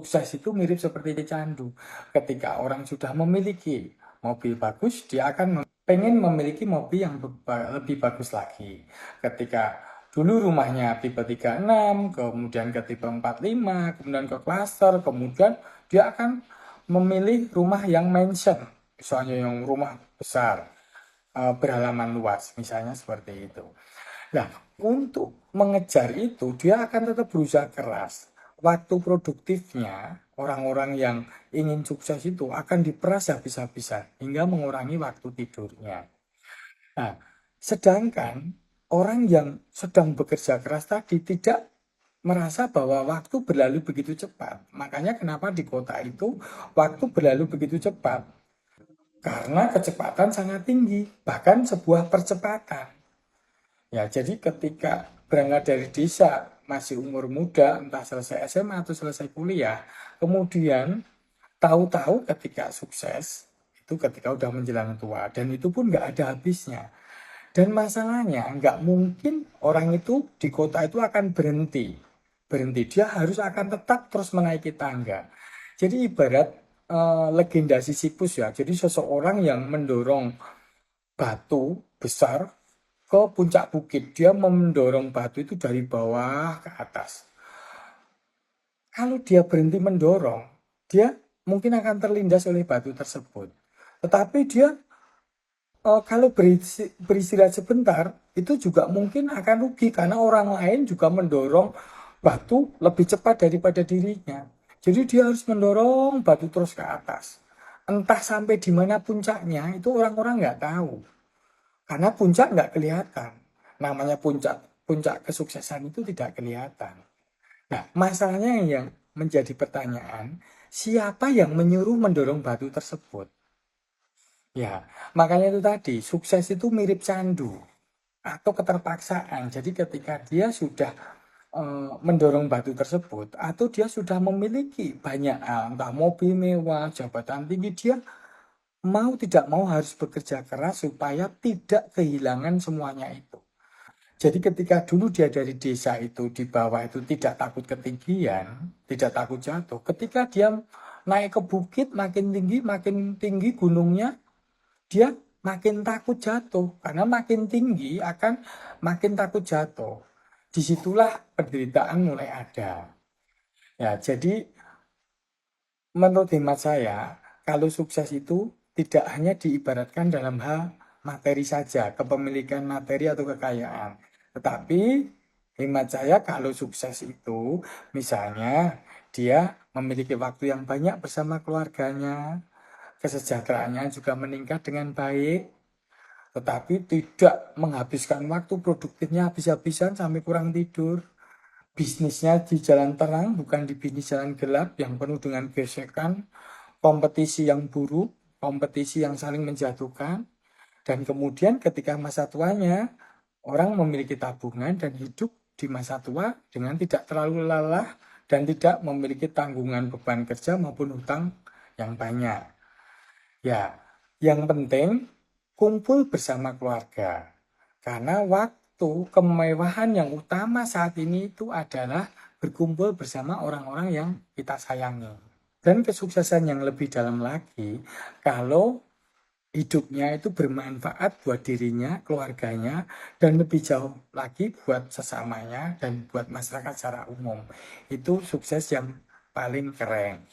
sukses itu mirip seperti candu. Ketika orang sudah memiliki mobil bagus, dia akan pengen memiliki mobil yang lebih bagus lagi. Ketika dulu rumahnya tipe 36, kemudian ke tipe 45, kemudian ke klaster, kemudian dia akan memilih rumah yang mansion, misalnya yang rumah besar, berhalaman luas, misalnya seperti itu. Nah, untuk mengejar itu, dia akan tetap berusaha keras. Waktu produktifnya, orang-orang yang ingin sukses itu akan diperas habis-habisan hingga mengurangi waktu tidurnya. Nah, sedangkan orang yang sedang bekerja keras tadi tidak merasa bahwa waktu berlalu begitu cepat. Makanya kenapa di kota itu waktu berlalu begitu cepat. Karena kecepatan sangat tinggi, bahkan sebuah percepatan. Ya, jadi ketika berangkat dari desa masih umur muda, entah selesai SMA atau selesai kuliah, kemudian tahu-tahu ketika sukses, itu ketika udah menjelang tua, dan itu pun nggak ada habisnya. Dan masalahnya, nggak mungkin orang itu di kota itu akan berhenti. Berhenti, dia harus akan tetap terus menaiki tangga. Jadi ibarat legenda Sisyphus ya, jadi seseorang yang mendorong batu besar ke puncak bukit. Dia mendorong batu itu dari bawah ke atas. Kalau dia berhenti mendorong, dia mungkin akan terlindas oleh batu tersebut. Tetapi dia kalau beristirahat sebentar, itu juga mungkin akan rugi karena orang lain juga mendorong batu lebih cepat daripada dirinya. Jadi dia harus mendorong batu terus ke atas. Entah sampai di mana puncaknya, itu orang-orang nggak tahu. Karena puncak nggak kelihatan. Namanya puncak, puncak kesuksesan itu tidak kelihatan. Nah, masalahnya yang menjadi pertanyaan, siapa yang menyuruh mendorong batu tersebut? Ya, makanya itu tadi, sukses itu mirip candu atau keterpaksaan. Jadi ketika dia sudah mendorong batu tersebut, atau dia sudah memiliki banyak hal, entah mobil mewah, jabatan tinggi, dia mau tidak mau harus bekerja keras supaya tidak kehilangan semuanya itu. Jadi ketika dulu dia dari desa itu di bawah itu tidak takut ketinggian, tidak takut jatuh. Ketika dia naik ke bukit makin tinggi gunungnya, dia makin takut jatuh. Karena makin tinggi akan makin takut jatuh. Disitulah penderitaan mulai ada. Ya, jadi menurut hemat saya, kalau sukses itu tidak hanya diibaratkan dalam hal materi saja, kepemilikan materi atau kekayaan. Tetapi hemat saya kalau sukses itu misalnya dia memiliki waktu yang banyak bersama keluarganya, kesejahteraannya juga meningkat dengan baik, tetapi tidak menghabiskan waktu produktifnya habis-habisan sampai kurang tidur. Bisnisnya di jalan terang, bukan di bisnis jalan gelap yang penuh dengan gesekan, kompetisi yang buruk, kompetisi yang saling menjatuhkan, dan kemudian ketika masa tuanya, orang memiliki tabungan dan hidup di masa tua dengan tidak terlalu lelah dan tidak memiliki tanggungan beban kerja maupun hutang yang banyak. Ya, yang penting kumpul bersama keluarga. Karena waktu kemewahan yang utama saat ini itu adalah berkumpul bersama orang-orang yang kita sayangi. Dan kesuksesan yang lebih dalam lagi, kalau hidupnya itu bermanfaat buat dirinya, keluarganya, dan lebih jauh lagi buat sesamanya dan buat masyarakat secara umum. Itu sukses yang paling keren.